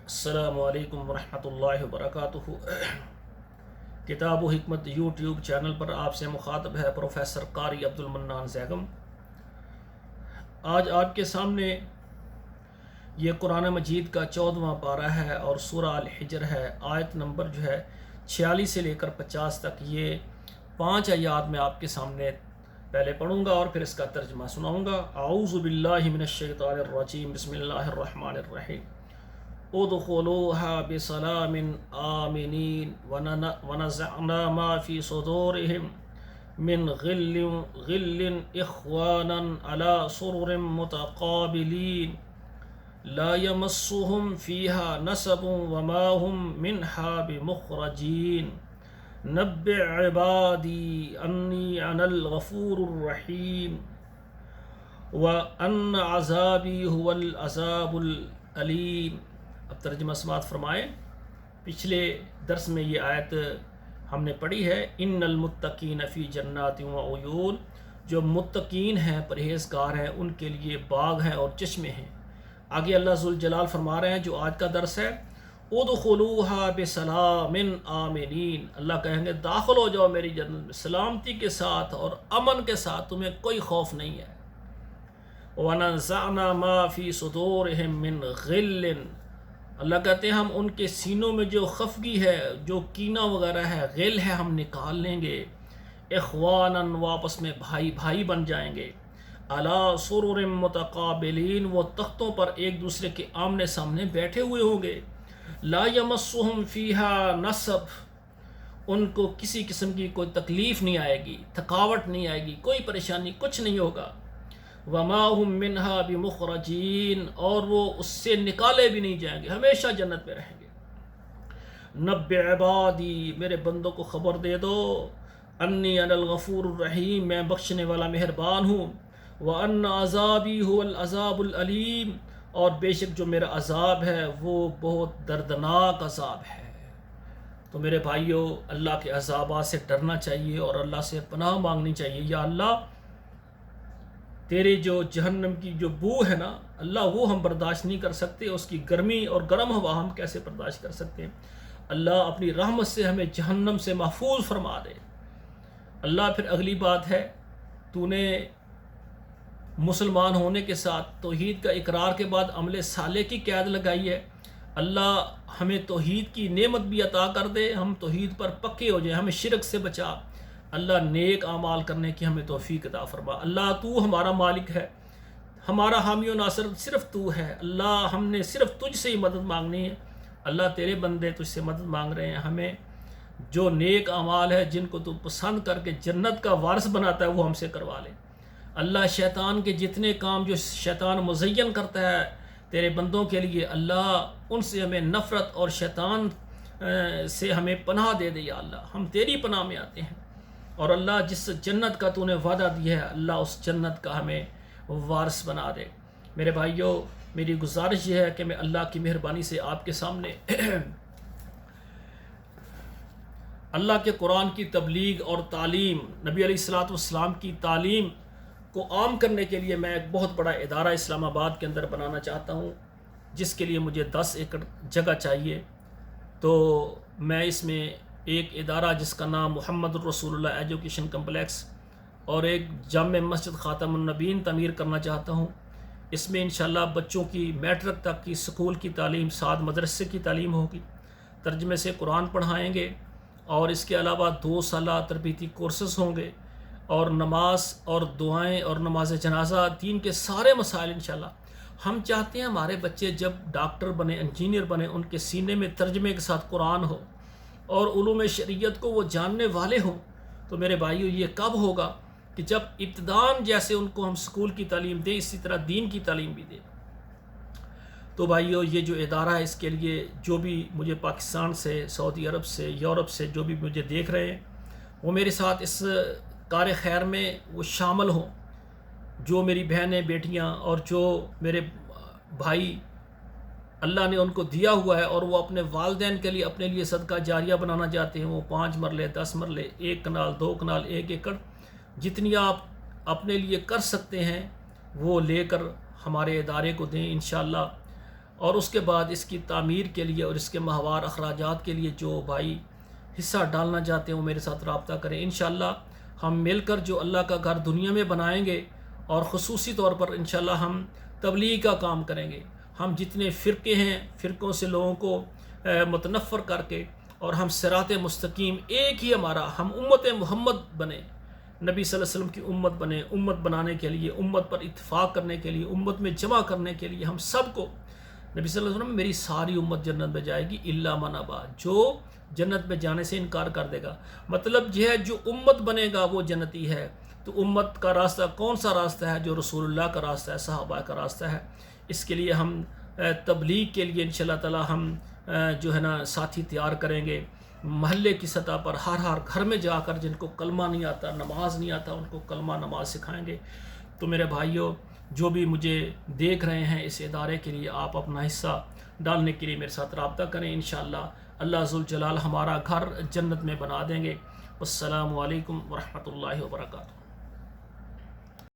السلام علیکم ورحمۃ اللہ وبرکاتہ۔ کتاب و حکمت یوٹیوب چینل پر آپ سے مخاطب ہے پروفیسر قاری عبدالمنان زیگم۔ آج آپ کے سامنے یہ قرآن مجید کا 14واں پارہ ہے اور سورہ الحجر ہے۔ آیت نمبر 46 سے لے کر 50 تک یہ 5 آیات میں آپ کے سامنے پہلے پڑھوں گا اور پھر اس کا ترجمہ سناؤں گا۔ اعوذ باللہ من الشیطان الرجیم، بسم اللہ الرحمن الرحیم۔ ادخلوها بسلام آمنین ونزعنا ما في صدورهم من غل اخوانا على سرر متقابلین لا يمسهم فيها نصب وما هم منها بمخرجین نبئ عبادی انی انا الغفور الرحیم وان عذابی هو العذاب العلیم۔ اب ترجمہ سماعت فرمائیں۔ پچھلے درس میں یہ آیت ہم نے پڑھی ہے، ان المتقین فی جنات و عیون، جو متقین ہیں، پرہیزگار ہیں، ان کے لیے باغ ہیں اور چشمے ہیں۔ آگے اللہ ذوالجلال فرما رہے ہیں جو آج کا درس ہے، ادخلوها بسلام آمنین، اللہ کہیں گے داخل ہو جاؤ میری جنت میں سلامتی کے ساتھ اور امن کے ساتھ، تمہیں کوئی خوف نہیں ہے۔ وَنَزَعْنَا مَا فِي صُدُورِهِم مِّن غِلٍّ، اللہ کہتے ہیں ہم ان کے سینوں میں جو خفگی ہے، جو کینہ وغیرہ ہے، غل ہے، ہم نکال لیں گے۔ اخواناً، وہ آپس میں بھائی بھائی بن جائیں گے۔ علی سرر متقابلین، وہ تختوں پر ایک دوسرے کے آمنے سامنے بیٹھے ہوئے ہوں گے۔ لا یمسہم فیہا نصب، ان کو کسی قسم کی کوئی تکلیف نہیں آئے گی، تھکاوٹ نہیں آئے گی، کوئی پریشانی، کچھ نہیں ہوگا۔ وما هم منها بمخرجین، اور وہ اس سے نکالے بھی نہیں جائیں گے، ہمیشہ جنت میں رہیں گے۔ نبئ عبادی، میرے بندوں کو خبر دے دو، انی انا الغفور الرحیم، میں بخشنے والا مہربان ہوں۔ وان عذابی هو العذاب العلیم، اور بے شک جو میرا عذاب ہے وہ بہت دردناک عذاب ہے۔ تو میرے بھائیوں، اللہ کے عذابات سے ڈرنا چاہیے اور اللہ سے پناہ مانگنی چاہیے۔ یا اللہ، تیرے جو جہنم کی جو بو ہے نا اللہ، وہ ہم برداشت نہیں کر سکتے، اس کی گرمی اور گرم ہوا ہم کیسے برداشت کر سکتے ہیں۔ اللہ اپنی رحمت سے ہمیں جہنم سے محفوظ فرما دے۔ اللہ پھر اگلی بات ہے، تو نے مسلمان ہونے کے ساتھ توحید کا اقرار کے بعد عمل صالح کی قید لگائی ہے۔ اللہ ہمیں توحید کی نعمت بھی عطا کر دے، ہم توحید پر پکے ہو جائیں، ہمیں شرک سے بچا۔ اللہ نیک اعمال کرنے کی ہمیں توفیق عطا فرما۔ اللہ تو ہمارا مالک ہے، ہمارا حامی و ناصر صرف تو ہے۔ اللہ ہم نے صرف تجھ سے ہی مدد مانگنی ہے۔ اللہ تیرے بندے تجھ سے مدد مانگ رہے ہیں، ہمیں جو نیک اعمال ہے جن کو تو پسند کر کے جنت کا وارث بناتا ہے وہ ہم سے کروا لے۔ اللہ شیطان کے جتنے کام جو شیطان مزین کرتا ہے تیرے بندوں کے لیے، اللہ ان سے ہمیں نفرت اور شیطان سے ہمیں پناہ دے دے۔ یا اللہ ہم تیری پناہ میں آتے ہیں، اور اللہ جس جنت کا تو نے وعدہ دیا ہے اللہ اس جنت کا ہمیں وارث بنا دے۔ میرے بھائیوں، میری گزارش یہ ہے کہ میں اللہ کی مہربانی سے آپ کے سامنے اللہ کے قرآن کی تبلیغ اور تعلیم، نبی علیہ الصلوۃ والسلام کی تعلیم کو عام کرنے کے لیے میں ایک بہت بڑا ادارہ اسلام آباد کے اندر بنانا چاہتا ہوں، جس کے لیے مجھے 10 ایکڑ جگہ چاہیے۔ تو میں اس میں ایک ادارہ جس کا نام محمد الرسول اللہ ایجوکیشن کمپلیکس اور ایک جامع مسجد خاتم النبیین تعمیر کرنا چاہتا ہوں۔ اس میں انشاءاللہ بچوں کی میٹرک تک کی سکول کی تعلیم، 7 مدرسے کی تعلیم ہوگی، ترجمے سے قرآن پڑھائیں گے، اور اس کے علاوہ 2 سالہ تربیتی کورسز ہوں گے، اور نماز اور دعائیں اور نماز جنازہ، دین کے سارے مسائل انشاءاللہ۔ ہم چاہتے ہیں ہمارے بچے جب ڈاکٹر بنے، انجینئر بنے، ان کے سینے میں ترجمے کے ساتھ قرآن ہو اور علوم شریعت کو وہ جاننے والے ہوں۔ تو میرے بھائیو، یہ کب ہوگا کہ جب ابتدان جیسے ان کو ہم سکول کی تعلیم دیں، اسی طرح دین کی تعلیم بھی دیں۔ تو بھائیو، یہ جو ادارہ ہے، اس کے لیے جو بھی مجھے پاکستان سے، سعودی عرب سے، یورپ سے جو بھی مجھے دیکھ رہے ہیں، وہ میرے ساتھ اس کار خیر میں وہ شامل ہوں۔ جو میری بہنیں، بیٹیاں اور جو میرے بھائی اللہ نے ان کو دیا ہوا ہے اور وہ اپنے والدین کے لیے، اپنے لیے صدقہ جاریہ بنانا چاہتے ہیں، وہ 5 مرلے، 10 مرلے، 1 کنال، 2 کنال، 1 ایکڑ، جتنی آپ اپنے لیے کر سکتے ہیں وہ لے کر ہمارے ادارے کو دیں۔ انشاءاللہ اور اس کے بعد اس کی تعمیر کے لیے اور اس کے ماہوار اخراجات کے لیے جو بھائی حصہ ڈالنا چاہتے ہیں وہ میرے ساتھ رابطہ کریں. انشاءاللہ ہم مل کر جو اللہ کا گھر دنیا میں بنائیں گے، اور خصوصی طور پر انشاءاللہ ہم تبلیغ کا کام کریں گے. ہم جتنے فرقے ہیں، فرقوں سے لوگوں کو متنفر کر کے، اور ہم صراط مستقیم ایک ہی ہمارا، ہم امت محمد بنے، نبی صلی اللہ علیہ وسلم کی امت بنے. امت بنانے کے لیے، امت پر اتفاق کرنے کے لیے، امت میں جمع کرنے کے لیے ہم سب کو، نبی صلی اللہ علیہ وسلم میری ساری امت جنت میں جائے گی الا من ابا، جو جنت میں جانے سے انکار کر دے گا. مطلب یہ ہے جو امت بنے گا وہ جنتی ہے. تو امت کا راستہ کون سا راستہ ہے؟ جو رسول اللہ کا راستہ ہے، صحابہ کا راستہ ہے. اس کے لیے ہم تبلیغ کے لیے انشاءاللہ تعالی ہم جو ہے نا ساتھی تیار کریں گے. محلے کی سطح پر ہر گھر میں جا کر جن کو کلمہ نہیں آتا، نماز نہیں آتا، ان کو کلمہ نماز سکھائیں گے. تو میرے بھائیوں، جو بھی مجھے دیکھ رہے ہیں اس ادارے کے لیے، آپ اپنا حصہ ڈالنے کے لیے میرے ساتھ رابطہ کریں. انشاءاللہ اللہ ذوالجلال ہمارا گھر جنت میں بنا دیں گے. السلام علیکم ورحمۃ اللہ وبرکاتہ.